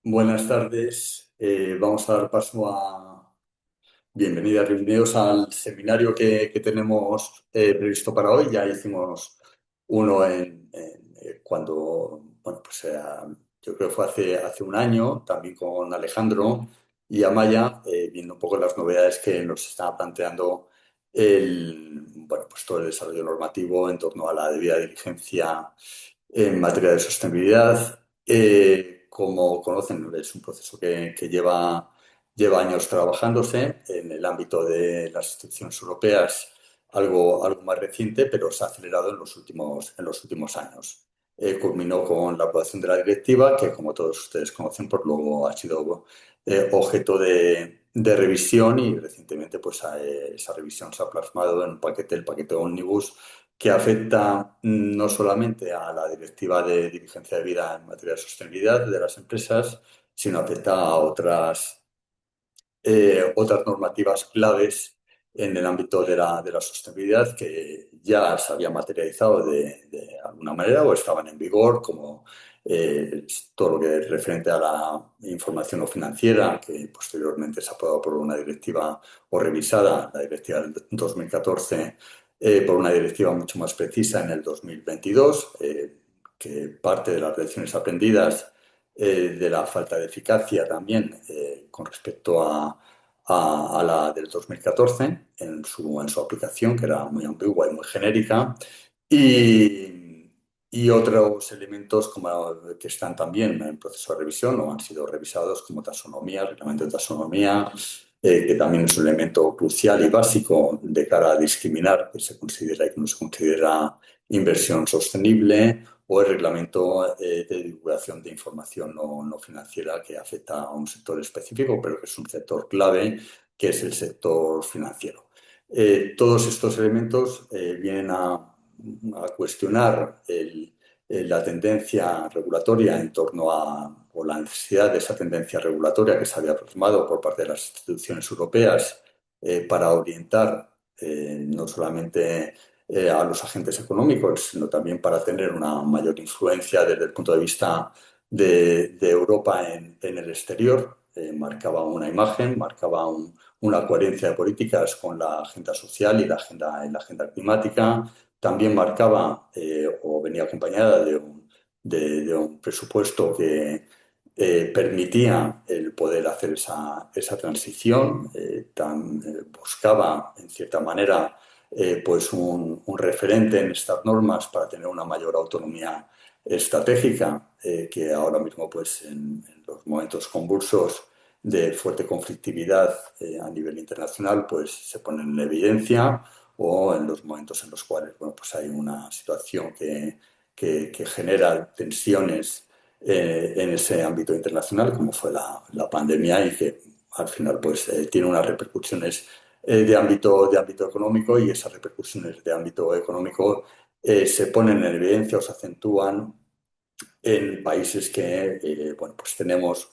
Buenas tardes. Vamos a dar paso a bienvenidos al seminario que tenemos previsto para hoy. Ya hicimos uno cuando, bueno, pues yo creo que fue hace un año, también con Alejandro y Amaya, viendo un poco las novedades que nos está planteando bueno, pues todo el desarrollo normativo en torno a la debida diligencia en materia de sostenibilidad. Como conocen, es un proceso que lleva años trabajándose en el ámbito de las instituciones europeas, algo más reciente, pero se ha acelerado en los últimos años. Culminó con la aprobación de la directiva, que como todos ustedes conocen, pues luego ha sido objeto de revisión y recientemente pues, esa revisión se ha plasmado en el paquete Omnibus, que afecta no solamente a la directiva de diligencia de vida en materia de sostenibilidad de las empresas, sino afecta a otras normativas claves en el ámbito de la sostenibilidad que ya se habían materializado de alguna manera o estaban en vigor, como todo lo que es referente a la información no financiera, que posteriormente se ha aprobado por una directiva o revisada, la directiva del 2014, por una directiva mucho más precisa en el 2022, que parte de las lecciones aprendidas de la falta de eficacia también con respecto a la del 2014 en su aplicación, que era muy ambigua y muy genérica, y otros elementos que están también en proceso de revisión o han sido revisados, como taxonomía, reglamento de taxonomía, que también es un elemento crucial y básico de cara a discriminar que se considera y que no se considera inversión sostenible, o el reglamento de divulgación de información no financiera, que afecta a un sector específico, pero que es un sector clave, que es el sector financiero. Todos estos elementos vienen a cuestionar la tendencia regulatoria en torno o la necesidad de esa tendencia regulatoria que se había plasmado por parte de las instituciones europeas para orientar no solamente a los agentes económicos, sino también para tener una mayor influencia desde el punto de vista de Europa en el exterior. Marcaba una imagen, marcaba una coherencia de políticas con la agenda social y la agenda climática. También marcaba o venía acompañada de un presupuesto que permitía el poder hacer esa transición. Buscaba, en cierta manera, pues un referente en estas normas para tener una mayor autonomía estratégica, que ahora mismo, pues en los momentos convulsos de fuerte conflictividad a nivel internacional, pues se ponen en evidencia, o en los momentos en los cuales, bueno, pues hay una situación que genera tensiones en ese ámbito internacional, como fue la pandemia, y que al final pues tiene unas repercusiones de ámbito económico, y esas repercusiones de ámbito económico se ponen en evidencia o se acentúan en países que bueno, pues tenemos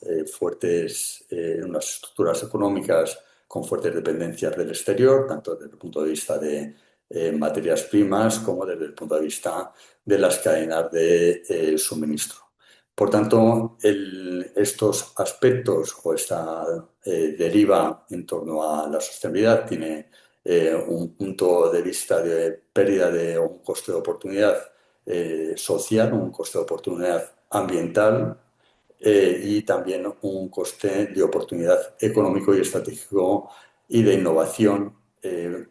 unas estructuras económicas con fuertes dependencias del exterior, tanto desde el punto de vista de materias primas como desde el punto de vista de las cadenas de suministro. Por tanto, estos aspectos o esta deriva en torno a la sostenibilidad tiene un punto de vista de pérdida de un coste de oportunidad social, un coste de oportunidad ambiental, y también un coste de oportunidad económico y estratégico y de innovación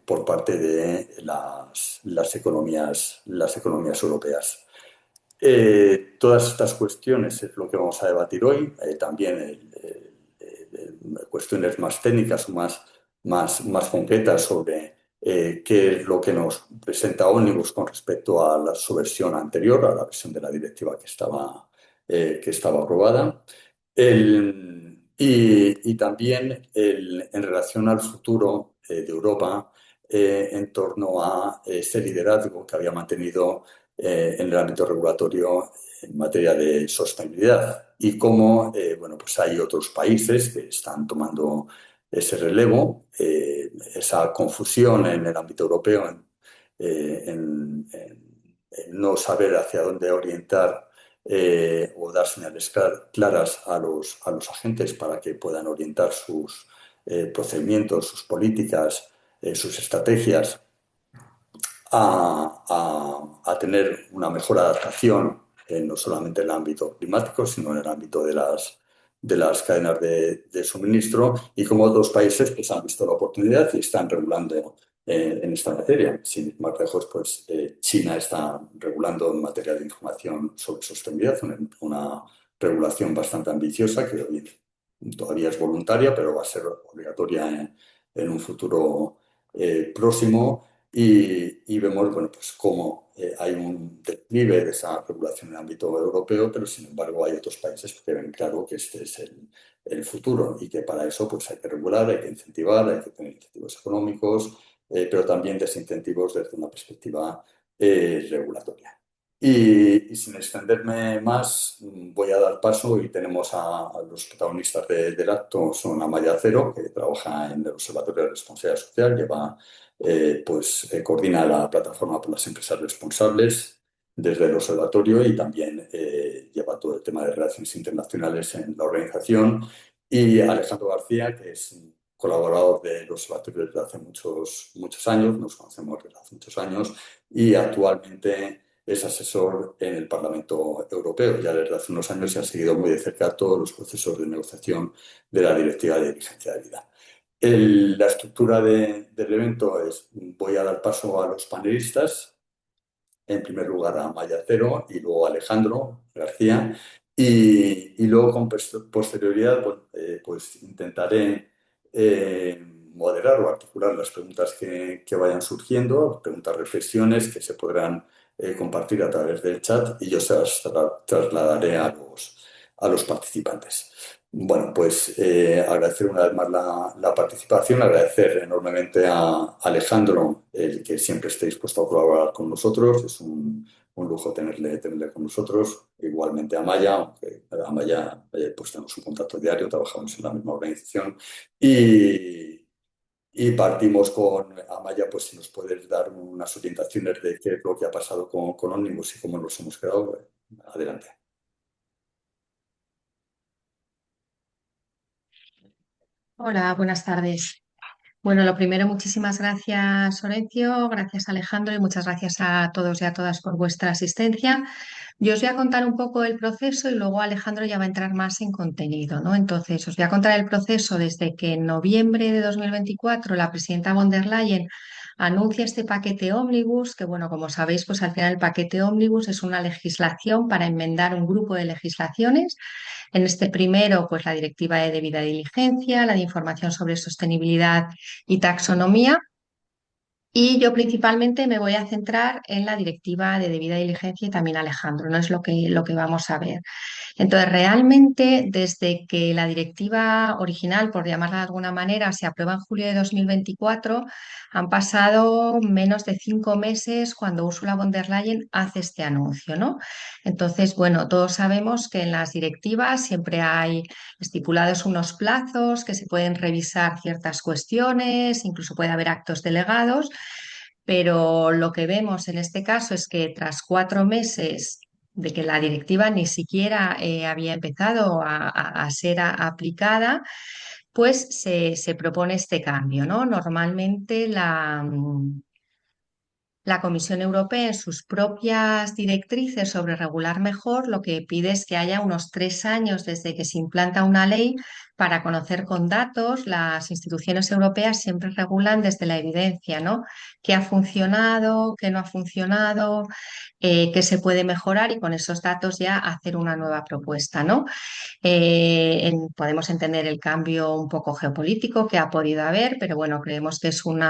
por parte de las economías europeas. Todas estas cuestiones es lo que vamos a debatir hoy. También cuestiones más técnicas o más concretas sobre qué es lo que nos presenta Omnibus con respecto a su versión anterior, a la versión de la directiva que estaba aprobada. Y también en relación al futuro de Europa, en torno a ese liderazgo que había mantenido en el ámbito regulatorio en materia de sostenibilidad, y cómo bueno, pues hay otros países que están tomando ese relevo, esa confusión en el ámbito europeo en no saber hacia dónde orientar o dar señales claras a los agentes para que puedan orientar sus procedimientos, sus políticas, sus estrategias a tener una mejor adaptación, no solamente en el ámbito climático, sino en el ámbito de las cadenas de suministro, y como otros países pues, han visto la oportunidad y están regulando en esta materia. Sin ir más lejos, pues China está regulando en materia de información sobre sostenibilidad, una regulación bastante ambiciosa que hoy todavía es voluntaria, pero va a ser obligatoria en un futuro próximo. Y vemos, bueno, pues cómo hay un declive de esa regulación en el ámbito europeo, pero sin embargo hay otros países que ven claro que este es el futuro y que para eso pues hay que regular, hay que incentivar, hay que tener incentivos económicos, pero también desincentivos desde una perspectiva regulatoria. Y sin extenderme más, voy a dar paso y tenemos a los protagonistas del acto, son Amaya Cero, que trabaja en el Observatorio de Responsabilidad Social, coordina la plataforma por las empresas responsables desde el observatorio y también lleva todo el tema de relaciones internacionales en la organización. Y Alejandro García, que es un colaborador del observatorio desde hace muchos años, nos conocemos desde hace muchos años y actualmente es asesor en el Parlamento Europeo. Ya desde hace unos años se ha seguido muy de cerca todos los procesos de negociación de la Directiva de Diligencia de Vida. La estructura del evento es, voy a dar paso a los panelistas, en primer lugar a Maya Cero y luego a Alejandro García, y luego con posterioridad pues intentaré moderar o articular las preguntas que vayan surgiendo, preguntas, reflexiones que se podrán compartir a través del chat y yo se las trasladaré a los participantes. Bueno, pues agradecer una vez más la participación, agradecer enormemente a Alejandro, el que siempre esté dispuesto a colaborar con nosotros. Es un lujo tenerle con nosotros. Igualmente a Maya, aunque a Maya pues tenemos un contacto diario, trabajamos en la misma organización. Y partimos con Amaya, pues si nos puedes dar unas orientaciones de qué es lo que ha pasado con Omnibus y cómo nos hemos quedado, adelante. Hola, buenas tardes. Bueno, lo primero, muchísimas gracias, Horencio, gracias, Alejandro, y muchas gracias a todos y a todas por vuestra asistencia. Yo os voy a contar un poco el proceso y luego Alejandro ya va a entrar más en contenido, ¿no? Entonces, os voy a contar el proceso desde que en noviembre de 2024 la presidenta von der Leyen anuncia este paquete ómnibus, que bueno, como sabéis, pues al final el paquete ómnibus es una legislación para enmendar un grupo de legislaciones. En este primero, pues la directiva de debida diligencia, la de información sobre sostenibilidad y taxonomía. Y yo principalmente me voy a centrar en la directiva de debida diligencia y también Alejandro, no es lo que vamos a ver. Entonces, realmente, desde que la directiva original, por llamarla de alguna manera, se aprueba en julio de 2024, han pasado menos de 5 meses cuando Ursula von der Leyen hace este anuncio, ¿no? Entonces, bueno, todos sabemos que en las directivas siempre hay estipulados unos plazos, que se pueden revisar ciertas cuestiones, incluso puede haber actos delegados, pero lo que vemos en este caso es que tras 4 meses de que la directiva ni siquiera había empezado a ser aplicada, pues se propone este cambio, ¿no? Normalmente la Comisión Europea, en sus propias directrices sobre regular mejor, lo que pide es que haya unos 3 años desde que se implanta una ley para conocer con datos. Las instituciones europeas siempre regulan desde la evidencia, ¿no? ¿Qué ha funcionado, qué no ha funcionado, qué se puede mejorar y con esos datos ya hacer una nueva propuesta, ¿no? Podemos entender el cambio un poco geopolítico que ha podido haber, pero bueno, creemos que es un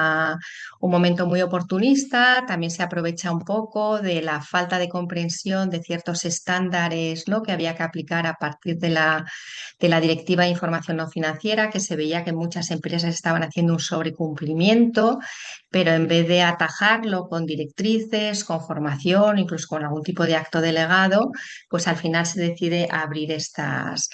momento muy oportunista. También se aprovecha un poco de la falta de comprensión de ciertos estándares, ¿no?, que había que aplicar a partir de la Directiva de Información No Financiera, que se veía que muchas empresas estaban haciendo un sobrecumplimiento, pero en vez de atajarlo con directrices, con formación, incluso con algún tipo de acto delegado, pues al final se decide abrir estas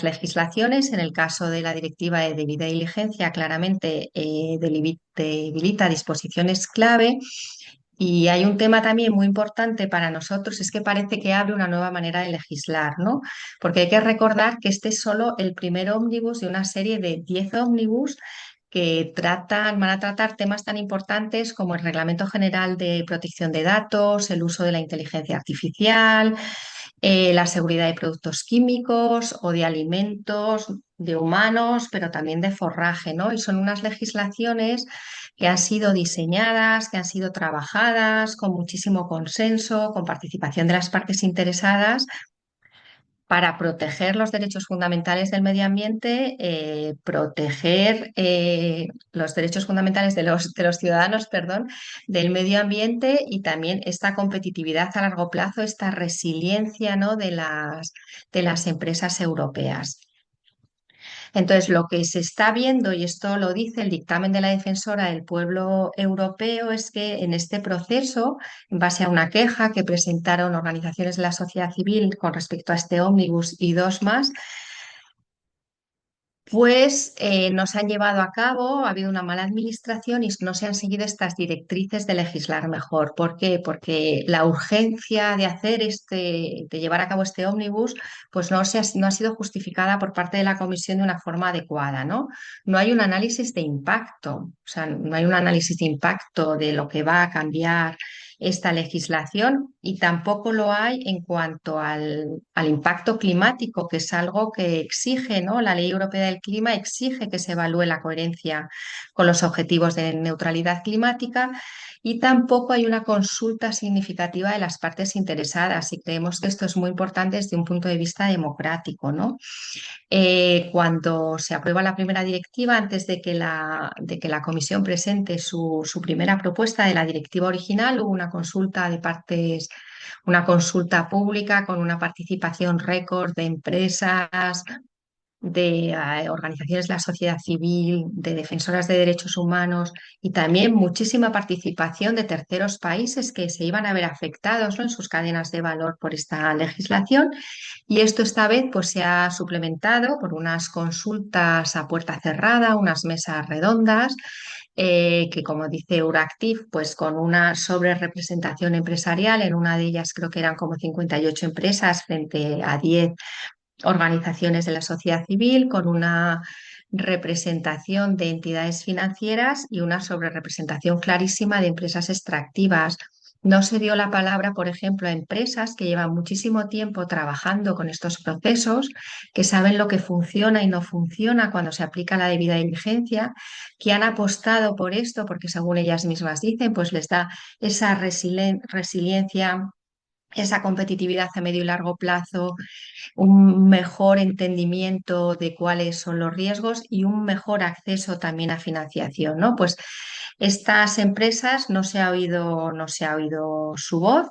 legislaciones. En el caso de la directiva de debida diligencia, claramente debilita disposiciones clave Y hay un tema también muy importante para nosotros, es que parece que abre una nueva manera de legislar, ¿no? Porque hay que recordar que este es solo el primer ómnibus de una serie de 10 ómnibus que van a tratar temas tan importantes como el Reglamento General de Protección de Datos, el uso de la inteligencia artificial, la seguridad de productos químicos o de alimentos, de humanos, pero también de forraje, ¿no? Y son unas legislaciones que han sido diseñadas, que han sido trabajadas con muchísimo consenso, con participación de las partes interesadas para proteger los derechos fundamentales del medio ambiente, proteger los derechos fundamentales de los ciudadanos, perdón, del medio ambiente y también esta competitividad a largo plazo, esta resiliencia, ¿no? De las empresas europeas. Entonces, lo que se está viendo, y esto lo dice el dictamen de la Defensora del Pueblo Europeo, es que en este proceso, en base a una queja que presentaron organizaciones de la sociedad civil con respecto a este ómnibus y dos más, pues no se han llevado a cabo, ha habido una mala administración y no se han seguido estas directrices de legislar mejor. ¿Por qué? Porque la urgencia de hacer de llevar a cabo este ómnibus, pues no ha sido justificada por parte de la Comisión de una forma adecuada, ¿no? No hay un análisis de impacto, o sea, no hay un análisis de impacto de lo que va a cambiar esta legislación y tampoco lo hay en cuanto al impacto climático, que es algo que exige, ¿no? La Ley Europea del Clima exige que se evalúe la coherencia con los objetivos de neutralidad climática y tampoco hay una consulta significativa de las partes interesadas y creemos que esto es muy importante desde un punto de vista democrático, ¿no? Cuando se aprueba la primera directiva, antes de que la Comisión presente su primera propuesta de la directiva original, hubo una consulta de partes, una consulta pública con una participación récord de empresas, de organizaciones de la sociedad civil, de defensoras de derechos humanos y también muchísima participación de terceros países que se iban a ver afectados, ¿no? En sus cadenas de valor por esta legislación. Y esto esta vez pues, se ha suplementado por unas consultas a puerta cerrada, unas mesas redondas. Que como dice Euractiv, pues con una sobrerepresentación empresarial, en una de ellas creo que eran como 58 empresas frente a 10 organizaciones de la sociedad civil, con una representación de entidades financieras y una sobrerepresentación clarísima de empresas extractivas. No se dio la palabra, por ejemplo, a empresas que llevan muchísimo tiempo trabajando con estos procesos, que saben lo que funciona y no funciona cuando se aplica la debida diligencia, que han apostado por esto porque, según ellas mismas dicen, pues les da esa resiliencia, esa competitividad a medio y largo plazo, un mejor entendimiento de cuáles son los riesgos y un mejor acceso también a financiación, ¿no? Pues estas empresas no se ha oído su voz.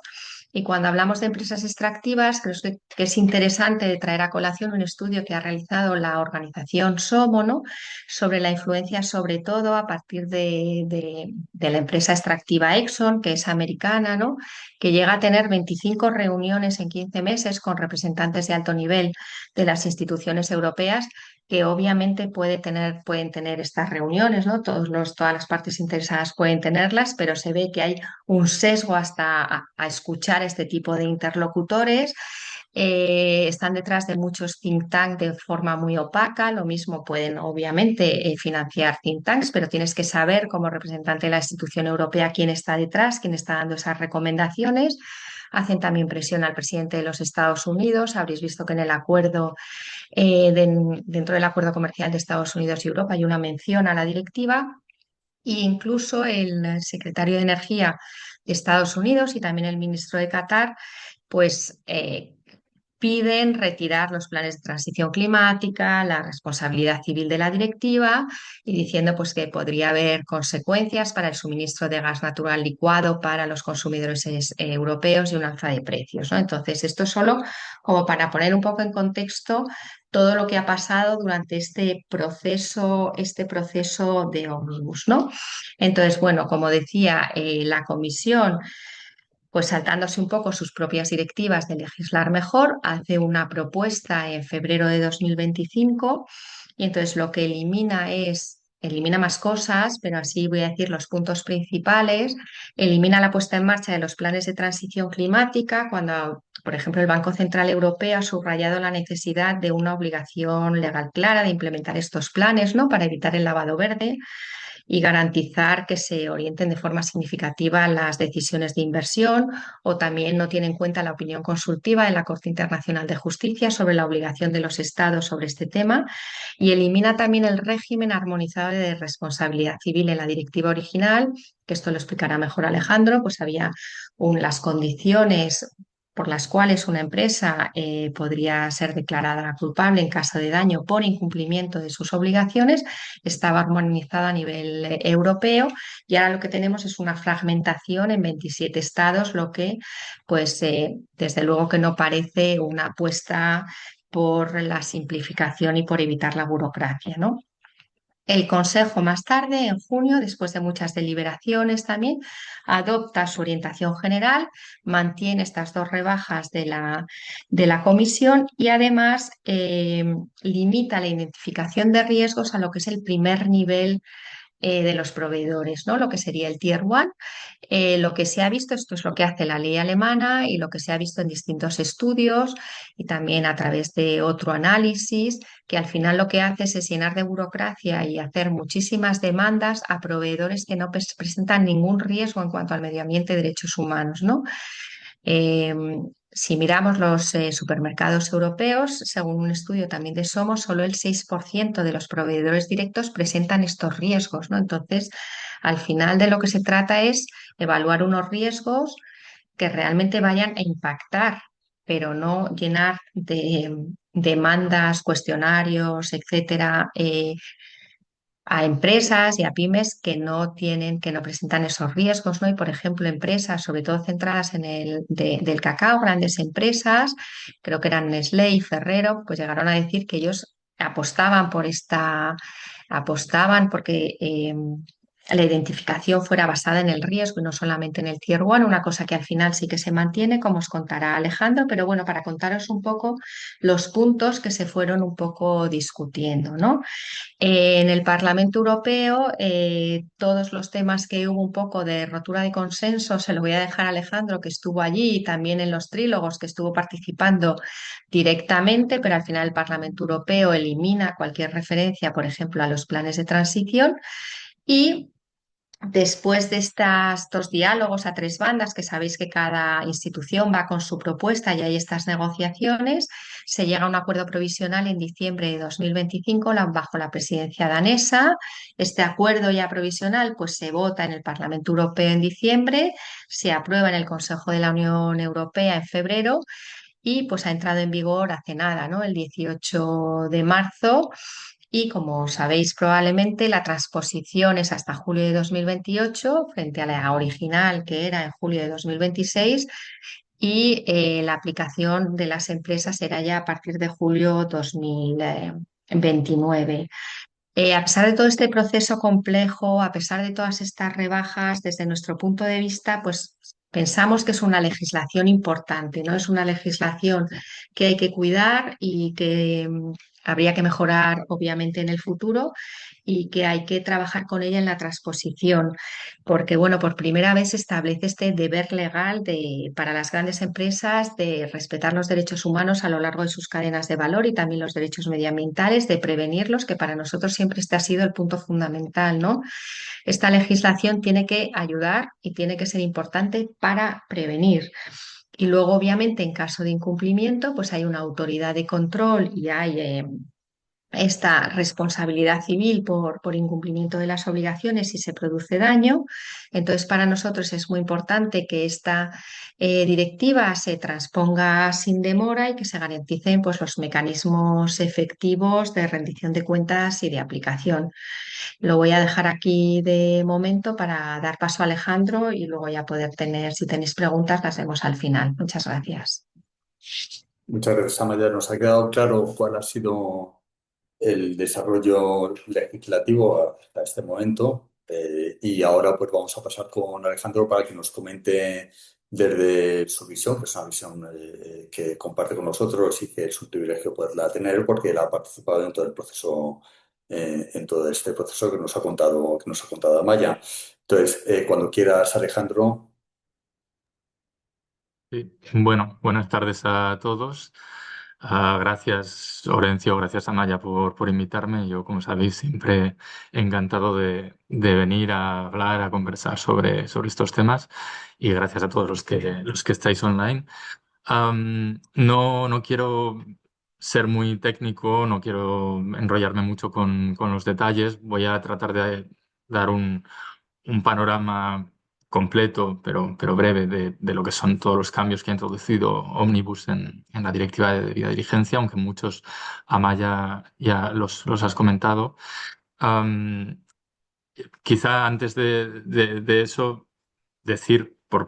Y cuando hablamos de empresas extractivas, creo que es interesante de traer a colación un estudio que ha realizado la organización Somo, ¿no? Sobre la influencia, sobre todo a partir de la empresa extractiva Exxon, que es americana, ¿no? Que llega a tener 25 reuniones en 15 meses con representantes de alto nivel de las instituciones europeas, que obviamente pueden tener estas reuniones, ¿no? Todas las partes interesadas pueden tenerlas, pero se ve que hay un sesgo hasta a escuchar este tipo de interlocutores. Están detrás de muchos think tanks de forma muy opaca. Lo mismo pueden, obviamente, financiar think tanks, pero tienes que saber como representante de la institución europea quién está detrás, quién está dando esas recomendaciones. Hacen también presión al presidente de los Estados Unidos. Habréis visto que en el acuerdo, dentro del acuerdo comercial de Estados Unidos y Europa, hay una mención a la directiva. E incluso el secretario de Energía de Estados Unidos y también el ministro de Qatar, pues piden retirar los planes de transición climática, la responsabilidad civil de la directiva y diciendo pues que podría haber consecuencias para el suministro de gas natural licuado para los consumidores europeos y un alza de precios, ¿no? Entonces, esto solo como para poner un poco en contexto todo lo que ha pasado durante este proceso de ómnibus, ¿no? Entonces, bueno, como decía, la comisión, pues saltándose un poco sus propias directivas de legislar mejor, hace una propuesta en febrero de 2025 y entonces lo que elimina es elimina más cosas, pero así voy a decir los puntos principales. Elimina la puesta en marcha de los planes de transición climática cuando, por ejemplo, el Banco Central Europeo ha subrayado la necesidad de una obligación legal clara de implementar estos planes, ¿no? Para evitar el lavado verde y garantizar que se orienten de forma significativa las decisiones de inversión, o también no tiene en cuenta la opinión consultiva de la Corte Internacional de Justicia sobre la obligación de los estados sobre este tema, y elimina también el régimen armonizado de responsabilidad civil en la directiva original, que esto lo explicará mejor Alejandro. Pues había las condiciones por las cuales una empresa podría ser declarada culpable en caso de daño por incumplimiento de sus obligaciones. Estaba armonizada a nivel europeo, y ahora lo que tenemos es una fragmentación en 27 estados, lo que pues desde luego que no parece una apuesta por la simplificación y por evitar la burocracia, ¿no? El Consejo más tarde, en junio, después de muchas deliberaciones también, adopta su orientación general, mantiene estas dos rebajas de la Comisión, y además limita la identificación de riesgos a lo que es el primer nivel de los proveedores, ¿no? Lo que sería el Tier 1. Lo que se ha visto, esto es lo que hace la ley alemana y lo que se ha visto en distintos estudios y también a través de otro análisis, que al final lo que hace es llenar de burocracia y hacer muchísimas demandas a proveedores que no presentan ningún riesgo en cuanto al medio ambiente y derechos humanos, ¿no? Eh, si miramos los supermercados europeos, según un estudio también de Somos, solo el 6% de los proveedores directos presentan estos riesgos, ¿no? Entonces, al final de lo que se trata es evaluar unos riesgos que realmente vayan a impactar, pero no llenar de demandas, cuestionarios, etcétera, a empresas y a pymes que no tienen, que no presentan esos riesgos, ¿no? Y por ejemplo, empresas, sobre todo centradas en del cacao, grandes empresas, creo que eran Nestlé y Ferrero, pues llegaron a decir que ellos apostaban porque la identificación fuera basada en el riesgo y no solamente en el Tier 1, una cosa que al final sí que se mantiene, como os contará Alejandro, pero bueno, para contaros un poco los puntos que se fueron un poco discutiendo, ¿no? En el Parlamento Europeo, todos los temas que hubo un poco de rotura de consenso, se lo voy a dejar a Alejandro, que estuvo allí, y también en los trílogos, que estuvo participando directamente, pero al final el Parlamento Europeo elimina cualquier referencia, por ejemplo, a los planes de transición. Y después de estos diálogos a tres bandas, que sabéis que cada institución va con su propuesta y hay estas negociaciones, se llega a un acuerdo provisional en diciembre de 2025 bajo la presidencia danesa. Este acuerdo ya provisional pues se vota en el Parlamento Europeo en diciembre, se aprueba en el Consejo de la Unión Europea en febrero y pues ha entrado en vigor hace nada, ¿no? El 18 de marzo. Y como sabéis probablemente, la transposición es hasta julio de 2028 frente a la original, que era en julio de 2026, y la aplicación de las empresas será ya a partir de julio 2029. A pesar de todo este proceso complejo, a pesar de todas estas rebajas, desde nuestro punto de vista, pues pensamos que es una legislación importante, ¿no? Es una legislación que hay que cuidar y que habría que mejorar, obviamente, en el futuro, y que hay que trabajar con ella en la transposición, porque, bueno, por primera vez se establece este deber legal para las grandes empresas de respetar los derechos humanos a lo largo de sus cadenas de valor y también los derechos medioambientales, de prevenirlos, que para nosotros siempre este ha sido el punto fundamental, ¿no? Esta legislación tiene que ayudar y tiene que ser importante para prevenir. Y luego, obviamente, en caso de incumplimiento, pues hay una autoridad de control y hay esta responsabilidad civil por incumplimiento de las obligaciones si se produce daño. Entonces, para nosotros es muy importante que esta directiva se transponga sin demora y que se garanticen pues, los mecanismos efectivos de rendición de cuentas y de aplicación. Lo voy a dejar aquí de momento para dar paso a Alejandro y luego ya poder tener, si tenéis preguntas, las vemos al final. Muchas gracias. Muchas gracias, Amaya. Nos ha quedado claro cuál ha sido el desarrollo legislativo hasta este momento. Y ahora pues vamos a pasar con Alejandro para que nos comente desde su visión, que es una visión que comparte con nosotros y que es un privilegio poderla tener porque él ha participado en todo el proceso en todo este proceso que nos ha contado Amaya. Entonces, cuando quieras, Alejandro. Sí. Bueno, buenas tardes a todos. Gracias, Orencio, gracias, Amaya, por invitarme. Yo, como sabéis, siempre encantado de venir a hablar, a conversar sobre estos temas y gracias a todos los que estáis online. No quiero ser muy técnico, no quiero enrollarme mucho con los detalles. Voy a tratar de dar un panorama completo, pero breve, de lo que son todos los cambios que ha introducido Omnibus en la directiva de debida diligencia, aunque muchos, Amaya, ya los has comentado. Am, Quizá antes de eso decir, por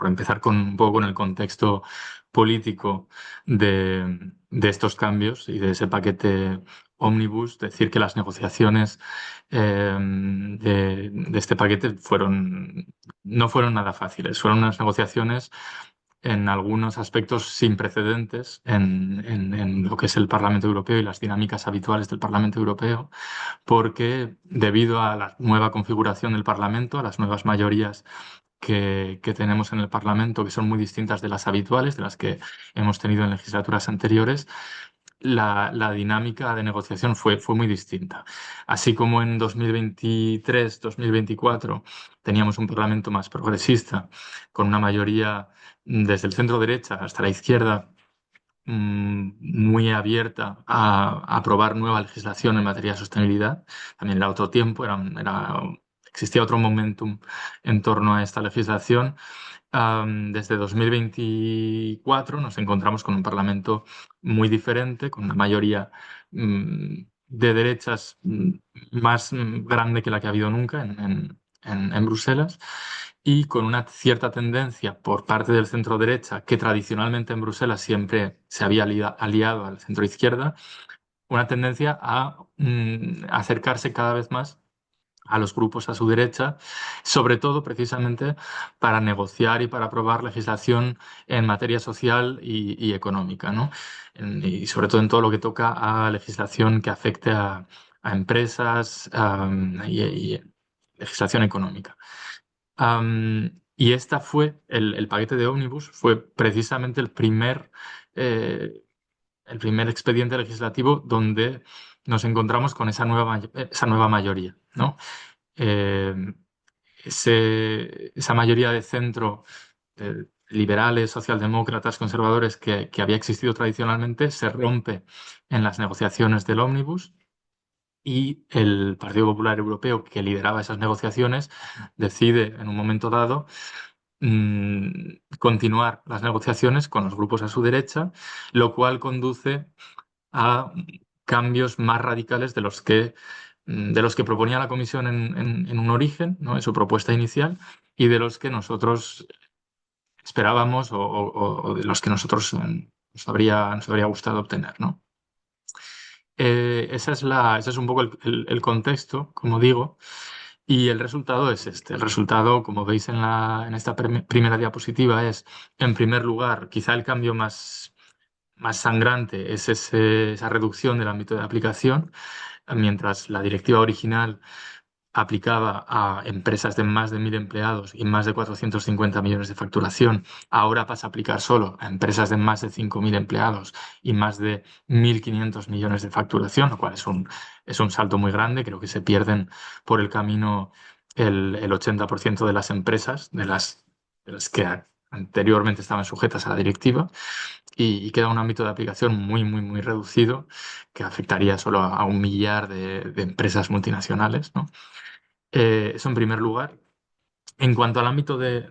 empezar con un poco con el contexto político de estos cambios y de ese paquete Omnibus, decir que las negociaciones de este paquete no fueron nada fáciles. Fueron unas negociaciones en algunos aspectos sin precedentes en lo que es el Parlamento Europeo y las dinámicas habituales del Parlamento Europeo, porque debido a la nueva configuración del Parlamento, a las nuevas mayorías que tenemos en el Parlamento, que son muy distintas de las habituales, de las que hemos tenido en legislaturas anteriores, la dinámica de negociación fue muy distinta. Así como en 2023-2024 teníamos un Parlamento más progresista, con una mayoría desde el centro derecha hasta la izquierda, muy abierta a aprobar nueva legislación en materia de sostenibilidad. También era otro tiempo, existía otro momentum en torno a esta legislación. Desde 2024 nos encontramos con un Parlamento muy diferente, con una mayoría de derechas más grande que la que ha habido nunca en Bruselas y con una cierta tendencia por parte del centro derecha, que tradicionalmente en Bruselas siempre se había aliado al centro izquierda, una tendencia a acercarse cada vez más a los grupos a su derecha, sobre todo precisamente para negociar y para aprobar legislación en materia social y económica, ¿no? Y sobre todo en todo lo que toca a legislación que afecte a empresas y legislación económica. Y esta el paquete de Omnibus fue precisamente el primer expediente legislativo donde nos encontramos con esa nueva mayoría, ¿no? Eh, esa mayoría de centro, liberales, socialdemócratas, conservadores, que había existido tradicionalmente, se rompe en las negociaciones del Omnibus y el Partido Popular Europeo, que lideraba esas negociaciones, decide en un momento dado continuar las negociaciones con los grupos a su derecha, lo cual conduce a cambios más radicales de los que proponía la Comisión en un origen, ¿no? En su propuesta inicial, y de los que nosotros esperábamos o de los que nosotros nos habría gustado obtener, ¿no? Ese es un poco el contexto, como digo, y el resultado es este. El resultado, como veis en esta primera diapositiva, es, en primer lugar, quizá el cambio más sangrante es esa reducción del ámbito de aplicación, mientras la directiva original aplicaba a empresas de más de 1.000 empleados y más de 450 millones de facturación, ahora pasa a aplicar solo a empresas de más de 5.000 empleados y más de 1.500 millones de facturación, lo cual es un salto muy grande. Creo que se pierden por el camino el 80% de las empresas, de las que anteriormente estaban sujetas a la directiva, y queda un ámbito de aplicación muy reducido que afectaría solo a 1 millar de empresas multinacionales, ¿no? Eso en primer lugar. En cuanto al ámbito de,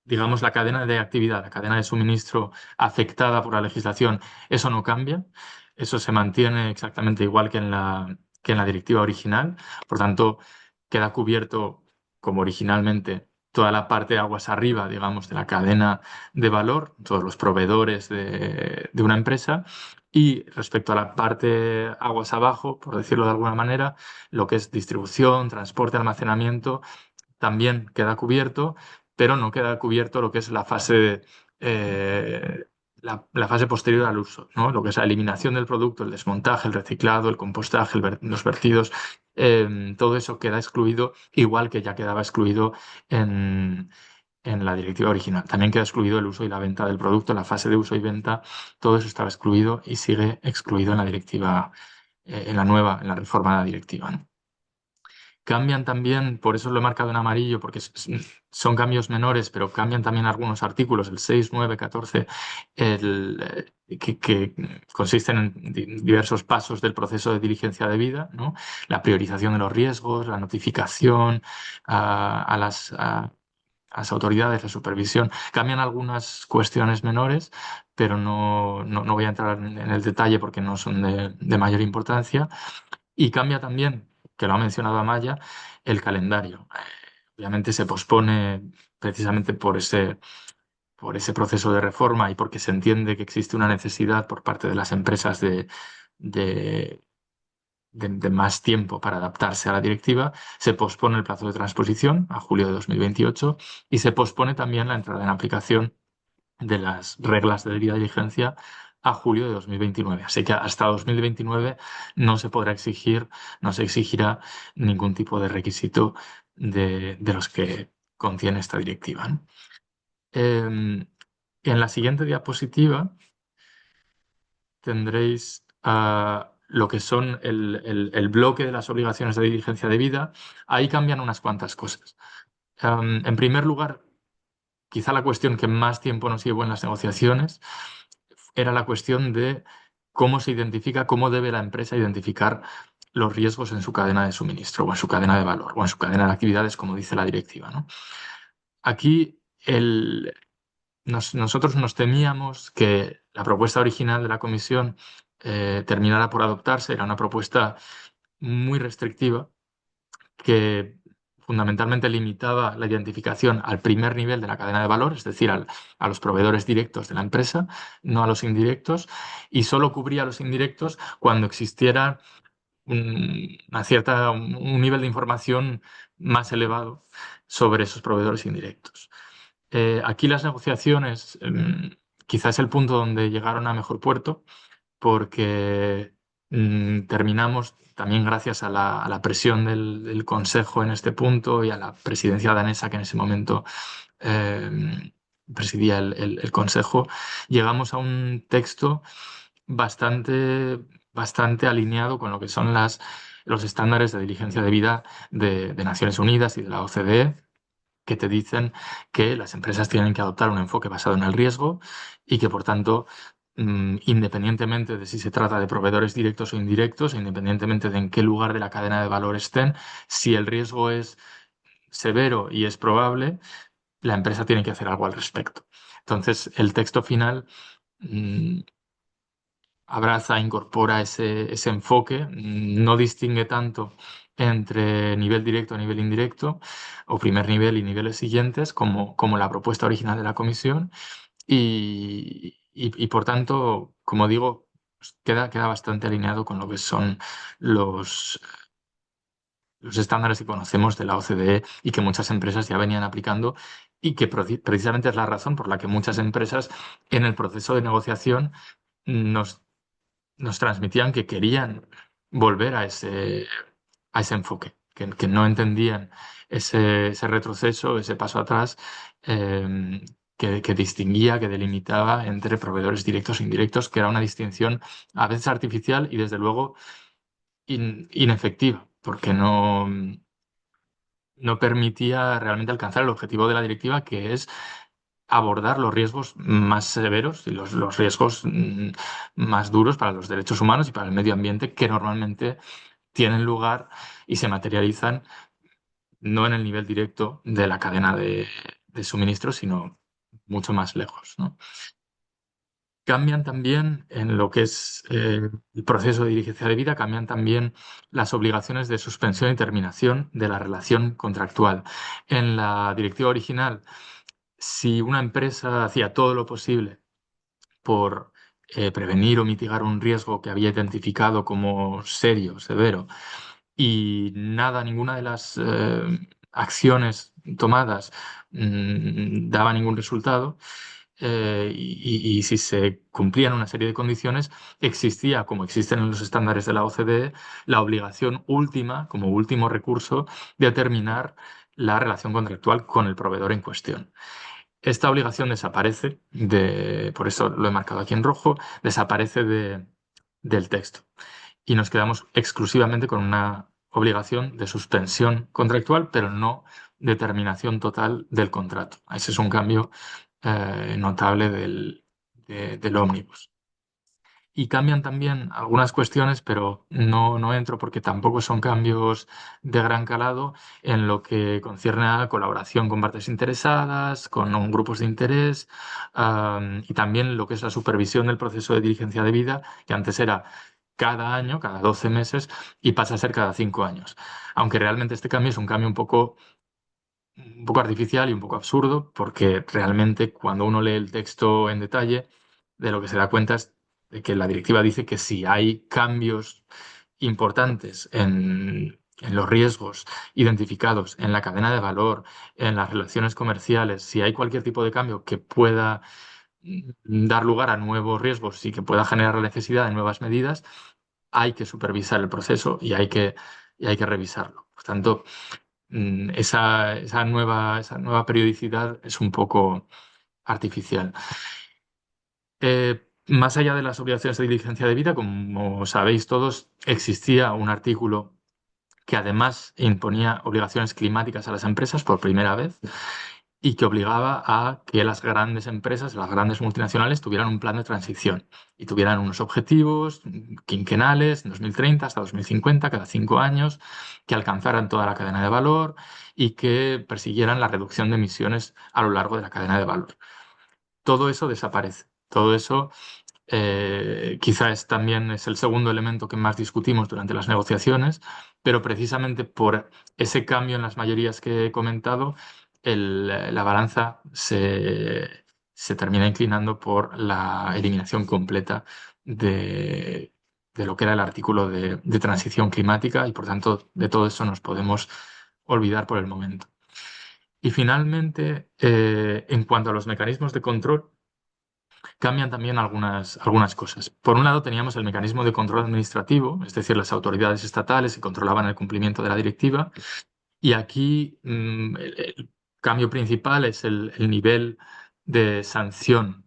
digamos, la cadena de actividad, la cadena de suministro afectada por la legislación, eso no cambia. Eso se mantiene exactamente igual que en la directiva original. Por tanto, queda cubierto, como originalmente, toda la parte de aguas arriba, digamos, de la cadena de valor, todos los proveedores de una empresa. Y respecto a la parte aguas abajo, por decirlo de alguna manera, lo que es distribución, transporte, almacenamiento, también queda cubierto, pero no queda cubierto lo que es la fase la fase posterior al uso, ¿no? Lo que es la eliminación del producto, el desmontaje, el reciclado, el compostaje, los vertidos, todo eso queda excluido, igual que ya quedaba excluido en, en la directiva original. También queda excluido el uso y la venta del producto, la fase de uso y venta, todo eso estaba excluido y sigue excluido en la directiva, en la reforma de la directiva, ¿no? Cambian también, por eso lo he marcado en amarillo, porque son cambios menores, pero cambian también algunos artículos, el 6, 9, 14, que consisten en diversos pasos del proceso de diligencia debida, ¿no? La priorización de los riesgos, la notificación a las autoridades, la supervisión. Cambian algunas cuestiones menores, pero no voy a entrar en el detalle porque no son de mayor importancia. Y cambia también, que lo ha mencionado Amaya, el calendario. Obviamente se pospone precisamente por ese proceso de reforma y porque se entiende que existe una necesidad por parte de las empresas de, de más tiempo para adaptarse a la directiva. Se pospone el plazo de transposición a julio de 2028 y se pospone también la entrada en aplicación de las reglas de debida diligencia a julio de 2029. Así que hasta 2029 no se podrá exigir, no se exigirá ningún tipo de requisito de los que contiene esta directiva, ¿no? En la siguiente diapositiva tendréis lo que son el bloque de las obligaciones de diligencia debida. Ahí cambian unas cuantas cosas. En primer lugar, quizá la cuestión que más tiempo nos llevó en las negociaciones era la cuestión de cómo se identifica, cómo debe la empresa identificar los riesgos en su cadena de suministro o en su cadena de valor o en su cadena de actividades, como dice la directiva, ¿no? Aquí nosotros nos temíamos que la propuesta original de la comisión terminara por adoptarse. Era una propuesta muy restrictiva que fundamentalmente limitaba la identificación al primer nivel de la cadena de valor, es decir, a los proveedores directos de la empresa, no a los indirectos, y solo cubría a los indirectos cuando existiera un nivel de información más elevado sobre esos proveedores indirectos. Aquí las negociaciones, quizás es el punto donde llegaron a mejor puerto, porque terminamos también gracias a la presión del Consejo en este punto y a la presidencia danesa que en ese momento presidía el Consejo, llegamos a un texto bastante alineado con lo que son los estándares de diligencia debida de Naciones Unidas y de la OCDE, que te dicen que las empresas tienen que adoptar un enfoque basado en el riesgo y que, por tanto, independientemente de si se trata de proveedores directos o indirectos, independientemente de en qué lugar de la cadena de valor estén, si el riesgo es severo y es probable, la empresa tiene que hacer algo al respecto. Entonces, el texto final mm, abraza, incorpora ese enfoque, no distingue tanto entre nivel directo y nivel indirecto, o primer nivel y niveles siguientes, como la propuesta original de la comisión, y por tanto, como digo, pues queda bastante alineado con lo que son los, los estándares que conocemos de la OCDE y que muchas empresas ya venían aplicando y que precisamente es la razón por la que muchas empresas en el proceso de negociación nos nos transmitían que querían volver a ese enfoque, que no entendían ese retroceso, ese paso atrás, que distinguía, que delimitaba entre proveedores directos e indirectos, que era una distinción a veces artificial y desde luego inefectiva, porque no permitía realmente alcanzar el objetivo de la directiva, que es abordar los riesgos más severos y los riesgos más duros para los derechos humanos y para el medio ambiente, que normalmente tienen lugar y se materializan no en el nivel directo de la cadena de suministro, sino mucho más lejos, ¿no? Cambian también en lo que es el proceso de diligencia debida, cambian también las obligaciones de suspensión y terminación de la relación contractual. En la directiva original, si una empresa hacía todo lo posible por prevenir o mitigar un riesgo que había identificado como serio, severo, y nada, ninguna de las acciones tomadas daba ningún resultado, y si se cumplían una serie de condiciones, existía, como existen en los estándares de la OCDE, la obligación última, como último recurso, de terminar la relación contractual con el proveedor en cuestión. Esta obligación desaparece, por eso lo he marcado aquí en rojo, desaparece del texto y nos quedamos exclusivamente con una obligación de suspensión contractual, pero no de terminación total del contrato. Ese es un cambio notable del ómnibus. Y cambian también algunas cuestiones, pero no entro porque tampoco son cambios de gran calado en lo que concierne a colaboración con partes interesadas, con grupos de interés, y también lo que es la supervisión del proceso de diligencia de vida, que antes era cada año, cada 12 meses, y pasa a ser cada 5 años. Aunque realmente este cambio es un cambio un poco artificial y un poco absurdo, porque realmente cuando uno lee el texto en detalle, de lo que se da cuenta es de que la directiva dice que si hay cambios importantes en los riesgos identificados en la cadena de valor, en las relaciones comerciales, si hay cualquier tipo de cambio que pueda dar lugar a nuevos riesgos y que pueda generar la necesidad de nuevas medidas, hay que supervisar el proceso y hay que revisarlo. Por tanto, esa nueva periodicidad es un poco artificial. Más allá de las obligaciones de diligencia de vida, como sabéis todos, existía un artículo que además imponía obligaciones climáticas a las empresas por primera vez y que obligaba a que las grandes empresas, las grandes multinacionales, tuvieran un plan de transición y tuvieran unos objetivos quinquenales, en 2030 hasta 2050, cada 5 años, que alcanzaran toda la cadena de valor y que persiguieran la reducción de emisiones a lo largo de la cadena de valor. Todo eso desaparece. Todo eso quizás también es el segundo elemento que más discutimos durante las negociaciones, pero precisamente por ese cambio en las mayorías que he comentado, la balanza se termina inclinando por la eliminación completa de lo que era el artículo de transición climática y por tanto de todo eso nos podemos olvidar por el momento. Y finalmente, en cuanto a los mecanismos de control, cambian también algunas cosas. Por un lado, teníamos el mecanismo de control administrativo, es decir, las autoridades estatales que controlaban el cumplimiento de la directiva, y aquí el cambio principal es el nivel de sanción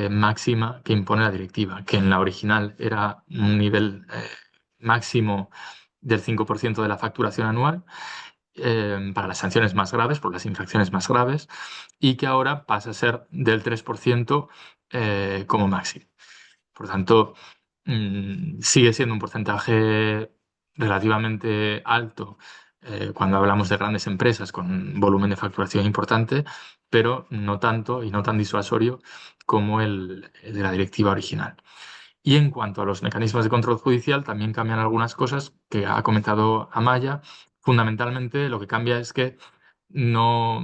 máxima que impone la directiva, que en la original era un nivel máximo del 5% de la facturación anual para las sanciones más graves, por las infracciones más graves, y que ahora pasa a ser del 3% como máximo. Por tanto, sigue siendo un porcentaje relativamente alto cuando hablamos de grandes empresas con volumen de facturación importante, pero no tanto y no tan disuasorio como el de la directiva original. Y en cuanto a los mecanismos de control judicial, también cambian algunas cosas que ha comentado Amaya. Fundamentalmente, lo que cambia es que no,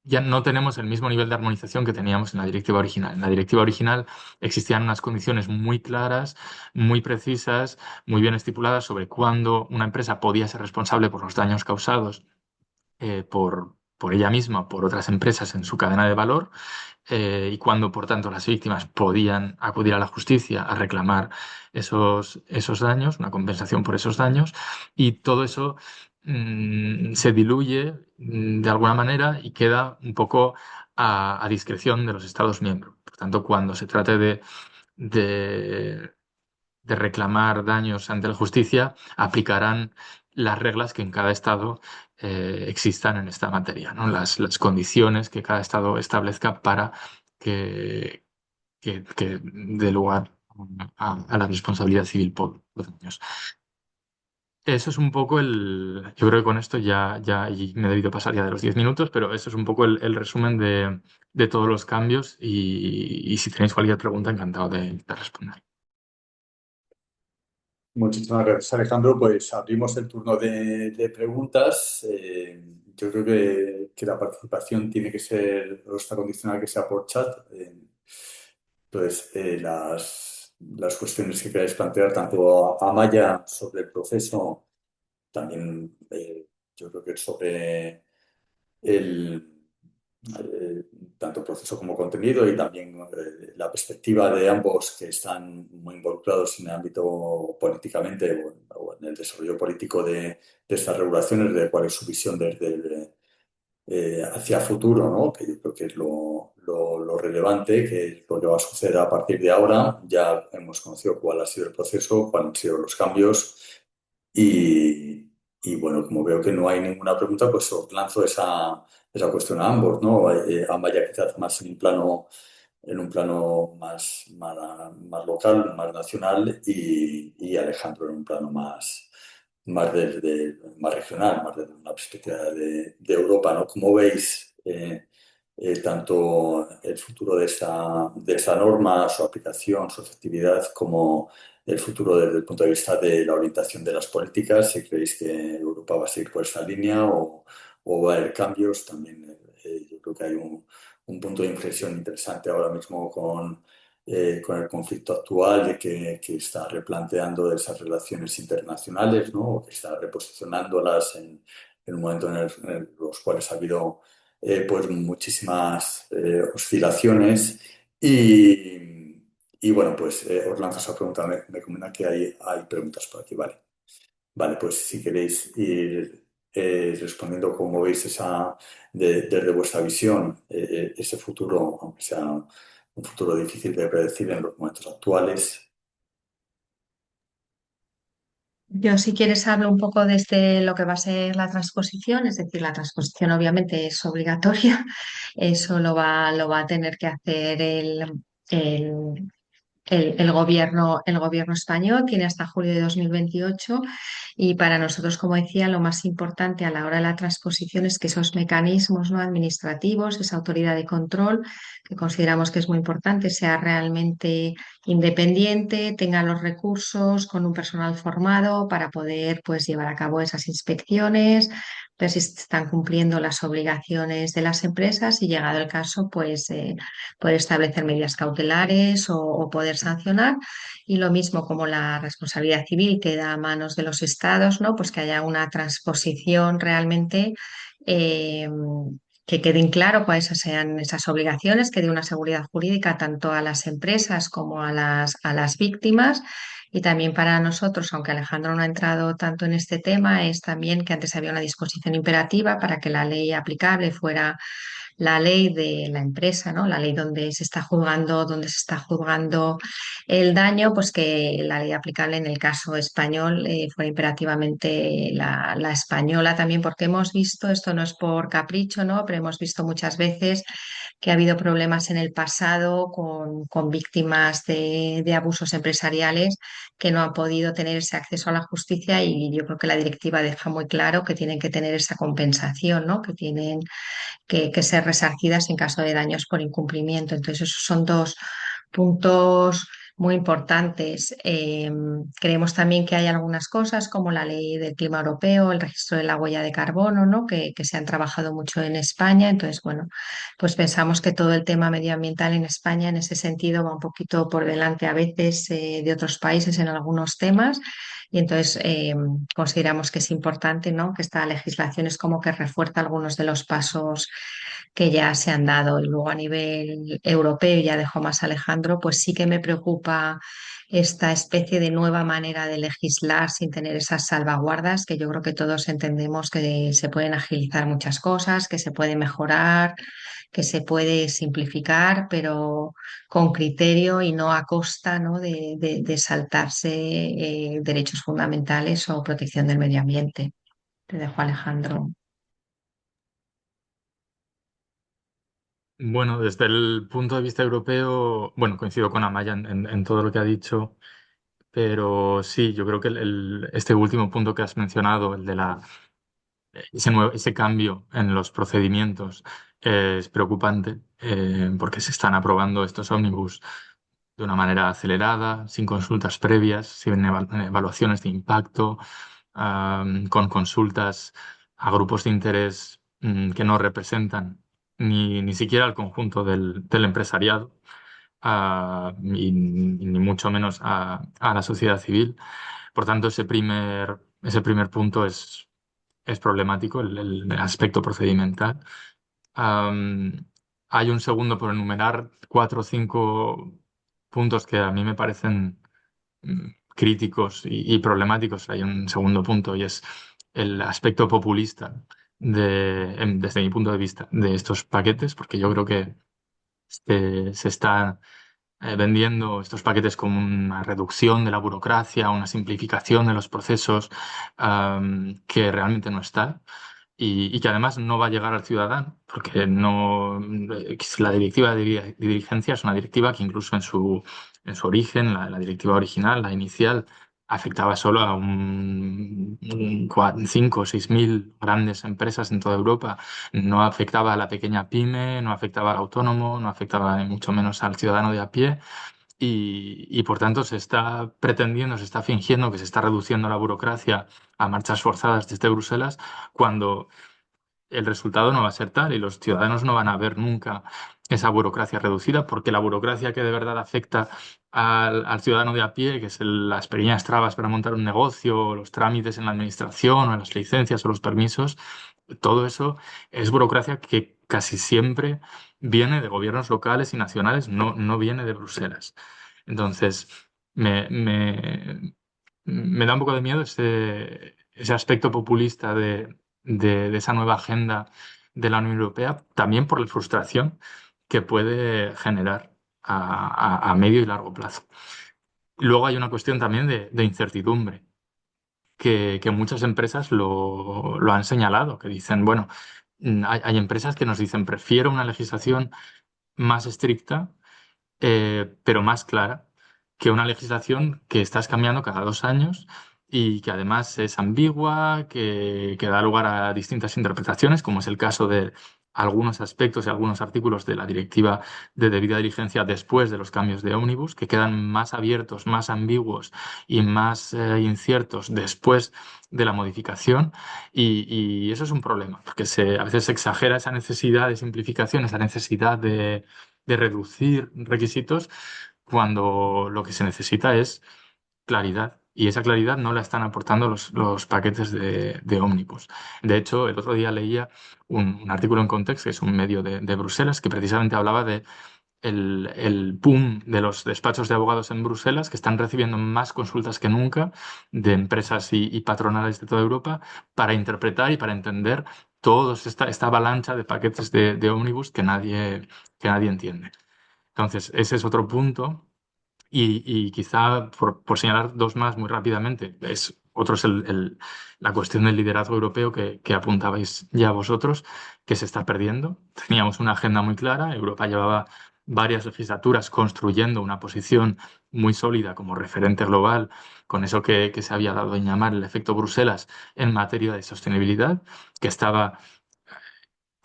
ya no tenemos el mismo nivel de armonización que teníamos en la directiva original. En la directiva original existían unas condiciones muy claras, muy precisas, muy bien estipuladas sobre cuándo una empresa podía ser responsable por los daños causados por ella misma, por otras empresas en su cadena de valor, y cuándo, por tanto, las víctimas podían acudir a la justicia a reclamar esos daños, una compensación por esos daños, y todo eso se diluye de alguna manera y queda un poco a discreción de los Estados miembros. Por tanto, cuando se trate de de reclamar daños ante la justicia, aplicarán las reglas que en cada estado existan en esta materia, ¿no? Las condiciones que cada estado establezca para que, que dé lugar a la responsabilidad civil por los daños. Eso es un poco Yo creo que con esto ya y me he debido pasar ya de los 10 minutos, pero eso es un poco el resumen de todos los cambios y si tenéis cualquier pregunta, encantado de responder. Muchísimas gracias, Alejandro. Pues abrimos el turno de preguntas. Yo creo que la participación tiene que ser, o está condicionada que sea por chat. Entonces, las cuestiones que queráis plantear tanto a Maya sobre el proceso, también yo creo que sobre el, tanto proceso como contenido y también la perspectiva de ambos que están muy involucrados en el ámbito políticamente o en el desarrollo político de estas regulaciones, de cuál es su visión desde hacia futuro, ¿no? Que yo creo que es lo relevante, que es lo que va a suceder a partir de ahora. Ya hemos conocido cuál ha sido el proceso, cuáles han sido los cambios y, y, bueno, como veo que no hay ninguna pregunta, pues os lanzo esa cuestión a ambos, ¿no? Amaya quizás más en un plano más local, más nacional y Alejandro en un plano más regional, más desde una perspectiva de Europa, ¿no? ¿Cómo veis tanto el futuro de esta norma, su aplicación, su efectividad, como el futuro desde el punto de vista de la orientación de las políticas? Si creéis que Europa va a seguir por esa línea o va a haber cambios, también yo creo que hay un punto de inflexión interesante ahora mismo con el conflicto actual de que está replanteando esas relaciones internacionales, ¿no? Que está reposicionándolas en un momento en los cuales ha habido pues muchísimas oscilaciones y bueno, pues os lanzo esa pregunta. Me comenta que hay preguntas por aquí, ¿vale? Vale, pues si queréis ir respondiendo cómo veis desde vuestra visión ese futuro, aunque sea un futuro difícil de predecir en los momentos actuales. Yo, si quieres, hablo un poco desde lo que va a ser la transposición, es decir, la transposición obviamente es obligatoria, eso lo va a tener que hacer el, el gobierno español, tiene hasta julio de 2028 y para nosotros, como decía, lo más importante a la hora de la transposición es que esos mecanismos, ¿no?, administrativos, esa autoridad de control, que consideramos que es muy importante, sea realmente independiente, tenga los recursos con un personal formado para poder, pues, llevar a cabo esas inspecciones, ver si se están cumpliendo las obligaciones de las empresas y, llegado el caso, pues poder establecer medidas cautelares o poder sancionar. Y lo mismo, como la responsabilidad civil queda a manos de los estados, ¿no? Pues que haya una transposición realmente, eh, que queden claro cuáles sean esas obligaciones, que dé una seguridad jurídica tanto a las empresas como a las víctimas. Y también para nosotros, aunque Alejandro no ha entrado tanto en este tema, es también que antes había una disposición imperativa para que la ley aplicable fuera la ley de la empresa, ¿no? La ley donde se está juzgando el daño, pues que la ley aplicable en el caso español fuera imperativamente la española también, porque hemos visto, esto no es por capricho, ¿no? Pero hemos visto muchas veces que ha habido problemas en el pasado con víctimas de abusos empresariales que no han podido tener ese acceso a la justicia, y yo creo que la directiva deja muy claro que tienen que tener esa compensación, ¿no? Que tienen que ser resarcidas en caso de daños por incumplimiento. Entonces, esos son dos puntos muy importantes. Creemos también que hay algunas cosas como la ley del clima europeo, el registro de la huella de carbono, ¿no?, que se han trabajado mucho en España. Entonces, bueno, pues pensamos que todo el tema medioambiental en España en ese sentido va un poquito por delante a veces de otros países en algunos temas. Y entonces consideramos que es importante, ¿no?, que esta legislación es como que refuerza algunos de los pasos que ya se han dado. Y luego, a nivel europeo, ya dejo más a Alejandro, pues sí que me preocupa esta especie de nueva manera de legislar sin tener esas salvaguardas, que yo creo que todos entendemos que se pueden agilizar muchas cosas, que se puede mejorar, que se puede simplificar, pero con criterio y no a costa, ¿no?, de saltarse derechos fundamentales o protección del medio ambiente. Te dejo, Alejandro. Bueno, desde el punto de vista europeo, bueno, coincido con Amaya en todo lo que ha dicho, pero sí, yo creo que este último punto que has mencionado, el de ese cambio en los procedimientos, es preocupante, porque se están aprobando estos ómnibus de una manera acelerada, sin consultas previas, sin evaluaciones de impacto, con consultas a grupos de interés que no representan ni siquiera al conjunto del empresariado, y ni mucho menos a la sociedad civil. Por tanto, ese primer punto es problemático, el aspecto procedimental. Am, hay un segundo por enumerar, 4 o 5 puntos que a mí me parecen críticos y problemáticos. Hay un segundo punto y es el aspecto populista desde mi punto de vista de estos paquetes, porque yo creo que se está vendiendo estos paquetes como una reducción de la burocracia, una simplificación de los procesos, que realmente no está. Y que además no va a llegar al ciudadano, porque no, la directiva de diligencia es una directiva que incluso en su origen, la directiva original, la inicial, afectaba solo a 5 o 6 mil grandes empresas en toda Europa. No afectaba a la pequeña pyme, no afectaba al autónomo, no afectaba ni mucho menos al ciudadano de a pie. Y por tanto se está pretendiendo, se está fingiendo que se está reduciendo la burocracia a marchas forzadas desde Bruselas, cuando el resultado no va a ser tal y los ciudadanos no van a ver nunca esa burocracia reducida, porque la burocracia que de verdad afecta al ciudadano de a pie, que es las pequeñas trabas para montar un negocio, los trámites en la administración, o las licencias o los permisos, todo eso es burocracia que casi siempre viene de gobiernos locales y nacionales, no viene de Bruselas. Entonces, me, me, me da un poco de miedo ese aspecto populista de esa nueva agenda de la Unión Europea, también por la frustración que puede generar a medio y largo plazo. Luego hay una cuestión también de incertidumbre, que muchas empresas lo han señalado, que dicen, bueno, hay empresas que nos dicen, prefiero una legislación más estricta, pero más clara que una legislación que estás cambiando cada 2 años y que además es ambigua, que da lugar a distintas interpretaciones, como es el caso de algunos aspectos y algunos artículos de la Directiva de debida diligencia después de los cambios de ómnibus, que quedan más abiertos, más ambiguos y más inciertos después de la modificación. Y eso es un problema, porque a veces se exagera esa necesidad de simplificación, esa necesidad de reducir requisitos, cuando lo que se necesita es claridad. Y esa claridad no la están aportando los paquetes de ómnibus. De hecho, el otro día leía un artículo en Context, que es un medio de Bruselas, que precisamente hablaba de el boom de los despachos de abogados en Bruselas, que están recibiendo más consultas que nunca de empresas y patronales de toda Europa para interpretar y para entender toda esta avalancha de paquetes de ómnibus que nadie entiende. Entonces, ese es otro punto. Y quizá, por señalar dos más muy rápidamente, otro es la cuestión del liderazgo europeo que apuntabais ya vosotros, que se está perdiendo. Teníamos una agenda muy clara, Europa llevaba varias legislaturas construyendo una posición muy sólida como referente global, con eso que se había dado en llamar el efecto Bruselas en materia de sostenibilidad, que estaba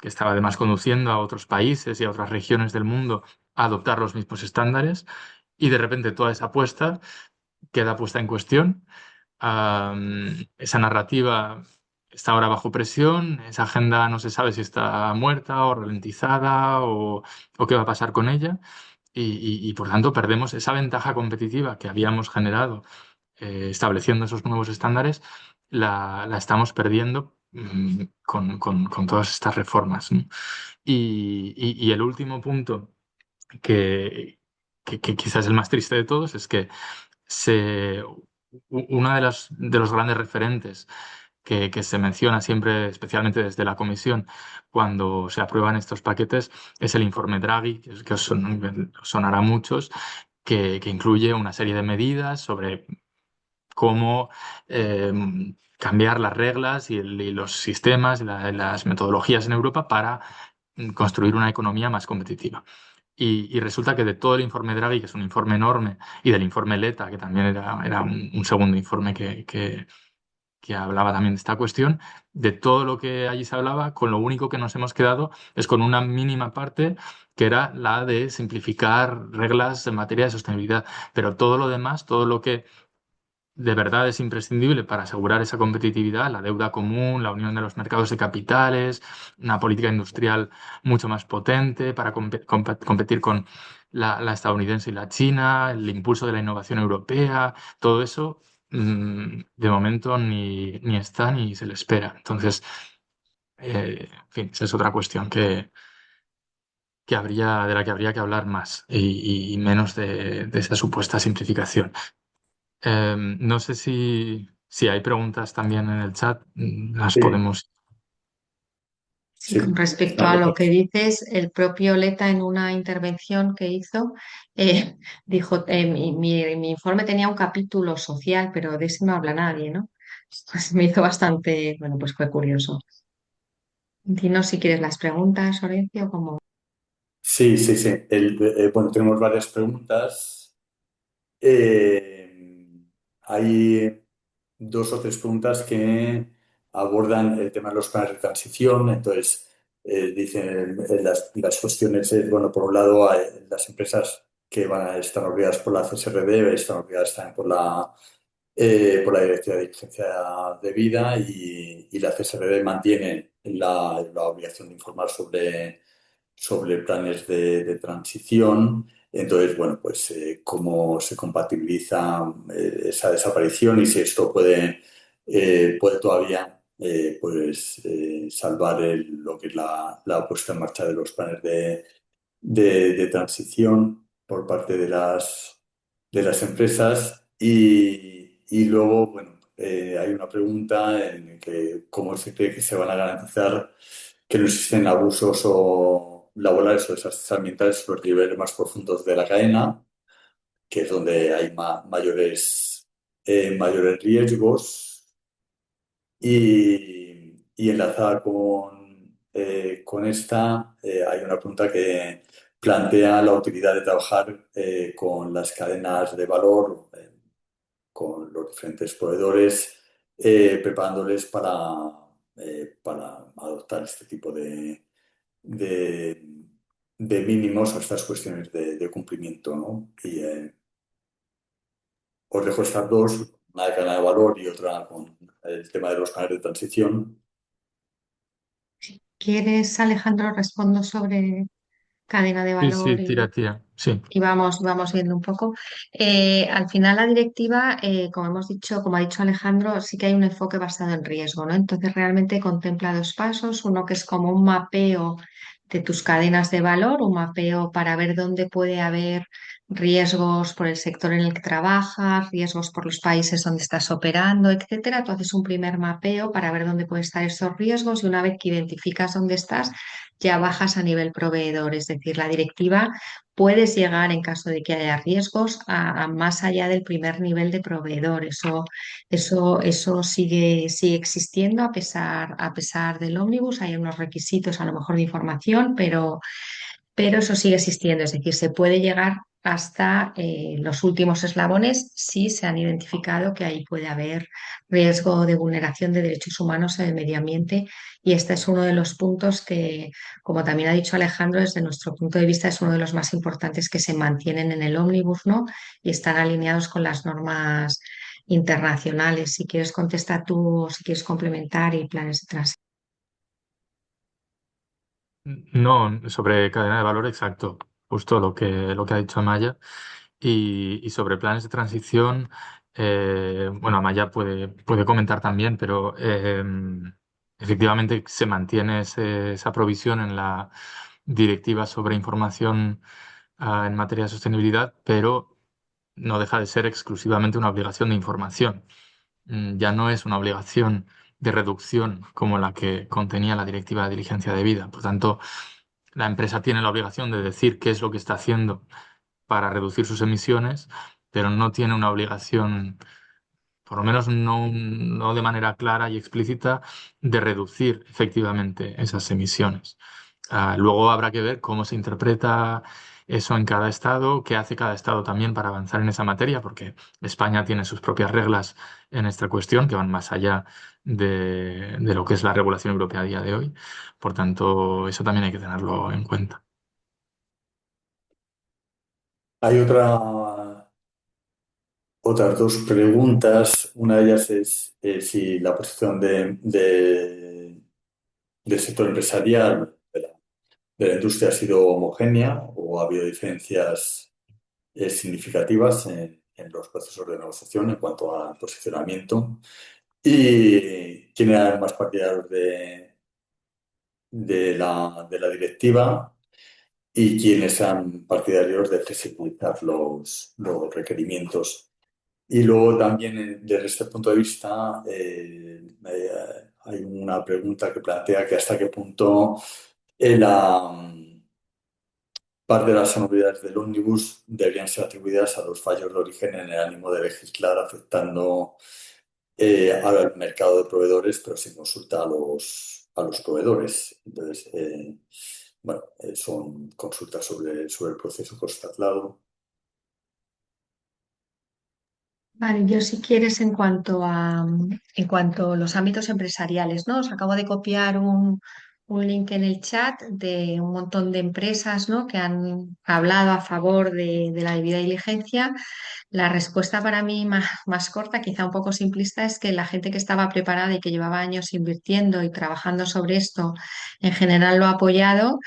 que estaba además conduciendo a otros países y a otras regiones del mundo a adoptar los mismos estándares, y de repente toda esa apuesta queda puesta en cuestión. Esa narrativa está ahora bajo presión, esa agenda no se sabe si está muerta o ralentizada, o qué va a pasar con ella, y por tanto perdemos esa ventaja competitiva que habíamos generado estableciendo esos nuevos estándares. La estamos perdiendo con todas estas reformas, ¿no? Y el último punto, que quizás es el más triste de todos, es que uno de los grandes referentes que se menciona siempre, especialmente desde la Comisión, cuando se aprueban estos paquetes, es el informe Draghi, que os sonará a muchos, que incluye una serie de medidas sobre cómo eh, cambiar las reglas y los sistemas y las metodologías en Europa para construir una economía más competitiva. Y resulta que de todo el informe Draghi, que es un informe enorme, y del informe Letta, que también era un segundo informe que hablaba también de esta cuestión, de todo lo que allí se hablaba, con lo único que nos hemos quedado es con una mínima parte, que era la de simplificar reglas en materia de sostenibilidad. Pero todo lo demás, todo lo que de verdad es imprescindible para asegurar esa competitividad, la deuda común, la unión de los mercados de capitales, una política industrial mucho más potente para competir con la estadounidense y la china, el impulso de la innovación europea, todo eso, de momento ni está ni se le espera. Entonces, en fin, esa es otra cuestión que de la que habría que hablar más y menos de esa supuesta simplificación. No sé si hay preguntas también en el chat, las Sí, podemos. Sí, con sí. respecto a lo que dices, el propio Leta en una intervención que hizo eh, dijo, mi informe tenía un capítulo social, pero de ese no habla nadie, ¿no? Pues me hizo bastante, bueno, pues fue curioso. Dinos si quieres las preguntas, Horencio, como... Sí, sí, sí. Bueno, tenemos varias preguntas. Eh, Hay dos o tres preguntas que abordan el tema de los planes de transición. Entonces, dicen las cuestiones, bueno, por un lado, las empresas que van a estar obligadas por la CSRD están obligadas también por la Directiva de Diligencia de Vida y la CSRD mantiene la obligación de informar sobre planes de transición. Entonces, bueno, pues cómo se compatibiliza esa desaparición y si esto puede todavía salvar lo que es la puesta en marcha de los planes de transición por parte de las empresas. Y luego, bueno, hay una pregunta en que cómo se cree que se van a garantizar que no existen abusos o laborales o desastres ambientales en los niveles más profundos de la cadena, que es donde hay mayores riesgos. Y enlazada con esta, hay una pregunta que plantea la utilidad de trabajar con las cadenas de valor, con los diferentes proveedores, preparándoles para adoptar este tipo de, de mínimos o estas cuestiones de cumplimiento, ¿no? Y os dejo estas dos, una de cadena de valor y otra con el tema de los canales de transición. ¿Quieres, Alejandro? Respondo sobre cadena de Sí, valor sí, tira, tira. Sí. y vamos viendo un poco. Al final la directiva, como hemos dicho, como ha dicho Alejandro, sí que hay un enfoque basado en riesgo, ¿no? Entonces realmente contempla dos pasos, uno que es como un mapeo de tus cadenas de valor, un mapeo para ver dónde puede haber riesgos por el sector en el que trabajas, riesgos por los países donde estás operando, etcétera. Tú haces un primer mapeo para ver dónde pueden estar esos riesgos y una vez que identificas dónde estás, ya bajas a nivel proveedor, es decir, la directiva puedes llegar, en caso de que haya riesgos, a más allá del primer nivel de proveedor. Eso sigue existiendo a pesar del ómnibus. Hay unos requisitos a lo mejor de información, pero eso sigue existiendo, es decir, se puede llegar hasta los últimos eslabones si se han identificado que ahí puede haber riesgo de vulneración de derechos humanos en el medio ambiente y este es uno de los puntos que, como también ha dicho Alejandro, desde nuestro punto de vista es uno de los más importantes que se mantienen en el ómnibus, ¿no? Y están alineados con las normas internacionales. Si quieres contestar tú o si quieres complementar y planes de transición. No, sobre cadena de valor exacto, justo lo que ha dicho Amaya. Y sobre planes de transición, bueno, Amaya puede comentar también, pero efectivamente se mantiene esa provisión en la directiva sobre información en materia de sostenibilidad, pero no deja de ser exclusivamente una obligación de información. Ya no es una obligación de reducción como la que contenía la Directiva de Diligencia de Vida. Por tanto, la empresa tiene la obligación de decir qué es lo que está haciendo para reducir sus emisiones, pero no tiene una obligación, por lo menos no de manera clara y explícita, de reducir efectivamente esas emisiones. Luego habrá que ver cómo se interpreta eso en cada estado, qué hace cada estado también para avanzar en esa materia, porque España tiene sus propias reglas en esta cuestión que van más allá de lo que es la regulación europea a día de hoy. Por tanto, eso también hay que tenerlo en cuenta. Hay otras dos preguntas. Una de ellas es si la posición del sector empresarial, de la industria, ha sido homogénea o ha habido diferencias significativas en los procesos de negociación en cuanto al posicionamiento. Y quién eran más partidarios de la directiva. y quienes sean partidarios de flexibilizar los requerimientos. Y luego también desde este punto de vista hay una pregunta que plantea que hasta qué punto la parte de las anualidades del ómnibus deberían ser atribuidas a los fallos de origen en el ánimo de legislar afectando al mercado de proveedores, pero sin consulta a los proveedores. Entonces, bueno, son consultas sobre el proceso post-traslado. Vale, yo si quieres en cuanto a los ámbitos empresariales, ¿no? Os acabo de copiar un link en el chat de un montón de empresas, ¿no? Que han hablado a favor de la debida diligencia. La respuesta para mí más corta, quizá un poco simplista, es que la gente que estaba preparada y que llevaba años invirtiendo y trabajando sobre esto, en general lo ha apoyado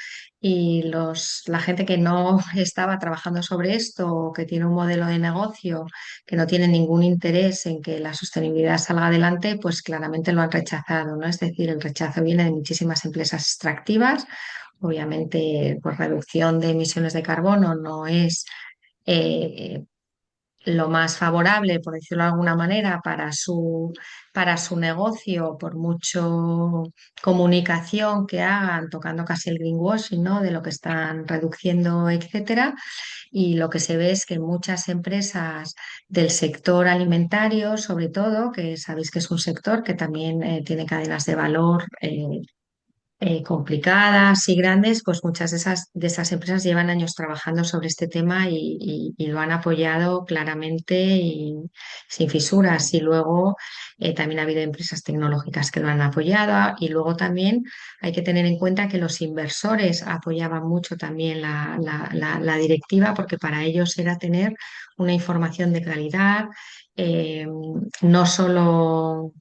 y la gente que no estaba trabajando sobre esto o que tiene un modelo de negocio que no tiene ningún interés en que la sostenibilidad salga adelante, pues claramente lo han rechazado, ¿no? Es decir, el rechazo viene de muchísimas empresas extractivas. Obviamente, pues reducción de emisiones de carbono no es eh, lo más favorable, por decirlo de alguna manera, para su negocio, por mucho comunicación que hagan, tocando casi el greenwashing, ¿no? De lo que están reduciendo, etcétera. Y lo que se ve es que muchas empresas del sector alimentario, sobre todo, que sabéis que es un sector que también tiene cadenas de valor complicadas y grandes, pues muchas de esas empresas llevan años trabajando sobre este tema y lo han apoyado claramente y sin fisuras. Y luego también ha habido empresas tecnológicas que lo han apoyado. Y luego también hay que tener en cuenta que los inversores apoyaban mucho también la directiva, porque para ellos era tener una información de calidad, eh, no solo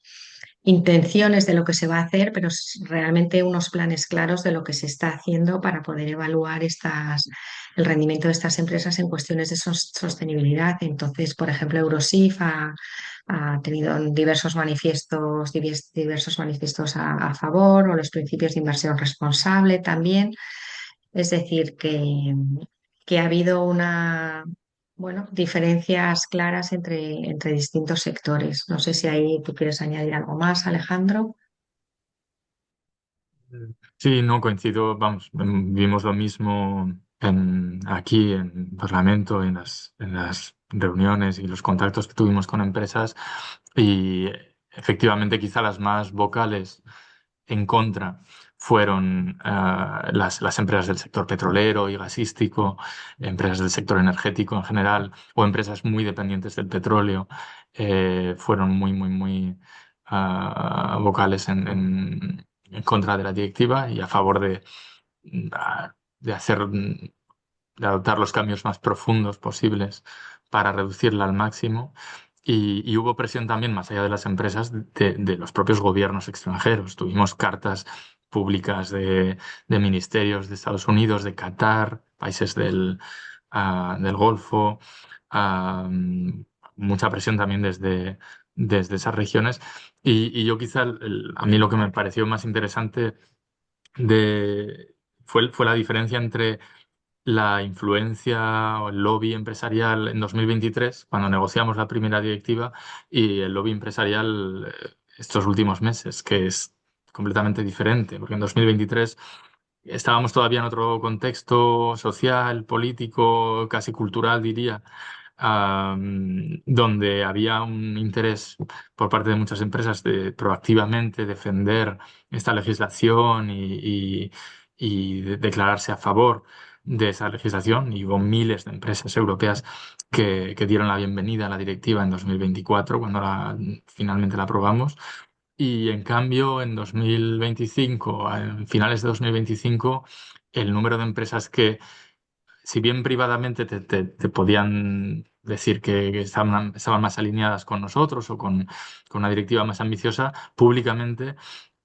intenciones de lo que se va a hacer, pero realmente unos planes claros de lo que se está haciendo para poder evaluar el rendimiento de estas empresas en cuestiones de sostenibilidad. Entonces, por ejemplo, Eurosif ha tenido diversos manifiestos a favor, o los principios de inversión responsable también. Es decir, que ha habido bueno, diferencias claras entre distintos sectores. No sé si ahí tú quieres añadir algo más, Alejandro. Sí, no coincido, vamos, vimos lo mismo aquí en el Parlamento, en las reuniones y los contactos que tuvimos con empresas y efectivamente quizá las más vocales en contra fueron las empresas del sector petrolero y gasístico, empresas del sector energético en general o empresas muy dependientes del petróleo, fueron muy vocales en contra de la directiva y a favor de de adoptar los cambios más profundos posibles para reducirla al máximo. Y hubo presión también, más allá de las empresas, de los propios gobiernos extranjeros. Tuvimos cartas públicas de ministerios de Estados Unidos, de Qatar, países del Golfo, ah, mucha presión también desde esas regiones. Y yo quizá, a mí lo que me pareció más interesante fue la diferencia entre la influencia o el lobby empresarial en 2023, cuando negociamos la primera directiva, y el lobby empresarial estos últimos meses, que es completamente diferente, porque en 2023 estábamos todavía en otro contexto social, político, casi cultural, diría, donde había un interés por parte de muchas empresas de proactivamente defender esta legislación y declararse a favor de esa legislación. Y hubo miles de empresas europeas que dieron la bienvenida a la directiva en 2024, cuando finalmente la aprobamos. Y en cambio, en 2025, a finales de 2025, el número de empresas que, si bien privadamente te podían decir que estaban más alineadas con nosotros o con una directiva más ambiciosa, públicamente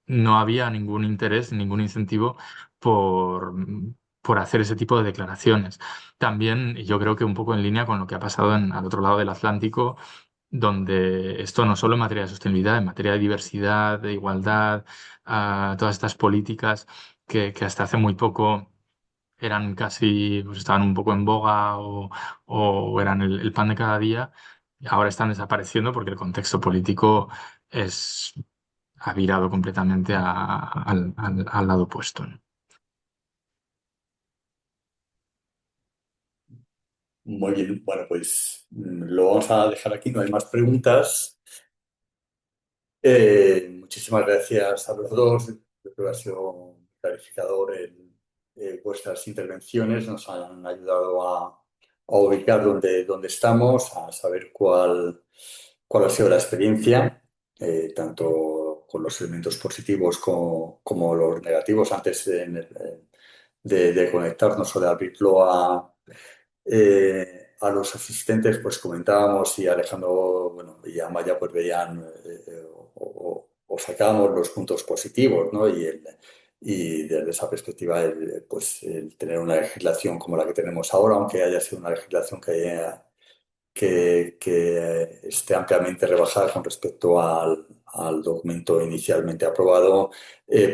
no había ningún interés, ningún incentivo por, por hacer ese tipo de declaraciones. También, y yo creo que un poco en línea con lo que ha pasado al otro lado del Atlántico, donde esto no solo en materia de sostenibilidad, en materia de diversidad, de igualdad, todas estas políticas que hasta hace muy poco eran casi, pues estaban un poco en boga o eran el pan de cada día, ahora están desapareciendo porque el contexto político es, ha virado completamente al lado opuesto, ¿no? Muy bien, bueno, pues lo vamos a dejar aquí, no hay más preguntas. Muchísimas gracias a los dos. Creo que ha sido un clarificador vuestras intervenciones. Nos han ayudado a ubicar dónde estamos, a saber cuál ha sido la experiencia, tanto con los elementos positivos como los negativos, antes de conectarnos o de abrirlo a los asistentes, pues comentábamos y Alejandro, bueno, y Amaya pues veían o sacábamos los puntos positivos, ¿no? Y desde esa perspectiva, pues el tener una legislación como la que tenemos ahora, aunque haya sido una legislación que esté ampliamente rebajada con respecto al documento inicialmente aprobado,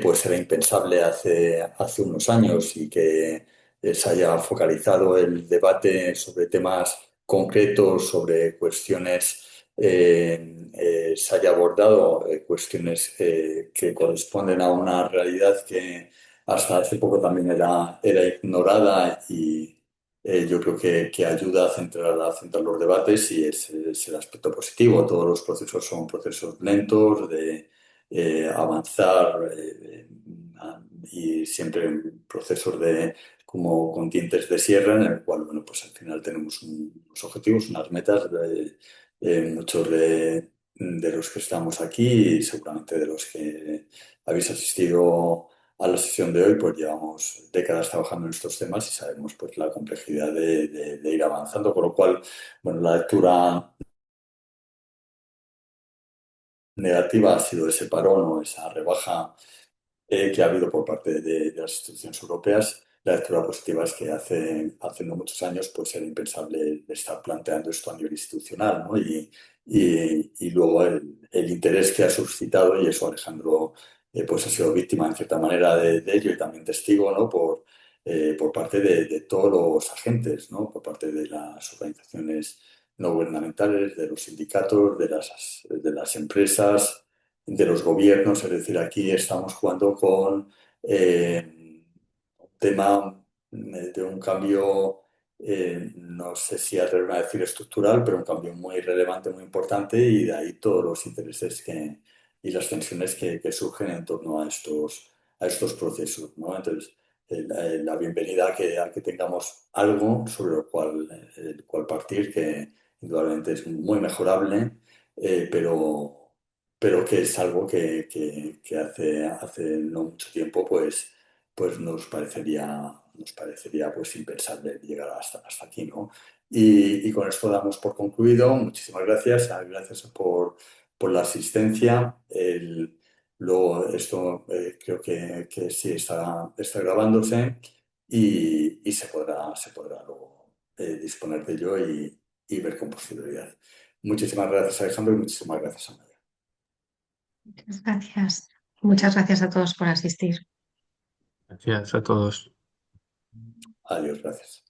pues era impensable hace unos años y que se haya focalizado el debate sobre temas concretos, sobre cuestiones, se haya abordado cuestiones que corresponden a una realidad que hasta hace poco también era ignorada y yo creo que ayuda a centrar los debates y es el aspecto positivo. Todos los procesos son procesos lentos de avanzar y siempre en procesos como con dientes de sierra, en el cual, bueno, pues al final tenemos unos objetivos, unas metas. Muchos de los que estamos aquí y seguramente de los que habéis asistido a la sesión de hoy, pues llevamos décadas trabajando en estos temas y sabemos pues la complejidad de ir avanzando, con lo cual, bueno, la lectura negativa ha sido ese parón o esa rebaja que ha habido por parte de las instituciones europeas. La lectura positiva es que hace no muchos años pues era impensable estar planteando esto a nivel institucional, ¿no? Y luego el interés que ha suscitado, y eso Alejandro pues ha sido víctima en cierta manera de ello y también testigo, ¿no? Por parte de todos los agentes, ¿no? Por parte de las organizaciones no gubernamentales, de los sindicatos, de las empresas, de los gobiernos. Es decir, aquí estamos jugando con un tema de un cambio, no sé si atreverme a decir estructural, pero un cambio muy relevante, muy importante, y de ahí todos los intereses y las tensiones que surgen en torno a estos procesos, ¿no? Entonces, la bienvenida a que tengamos algo sobre el cual partir, que indudablemente es muy mejorable, pero que es algo que hace no mucho tiempo pues nos parecería pues impensable llegar hasta aquí, ¿no? Y con esto damos por concluido. Muchísimas gracias. Gracias por la asistencia. Esto creo que sí está grabándose y se podrá luego disponer de ello y ver con posterioridad. Muchísimas gracias, Alejandro, y muchísimas gracias, Ana. Muchas gracias. Muchas gracias a todos por asistir. Gracias a todos. Adiós, gracias.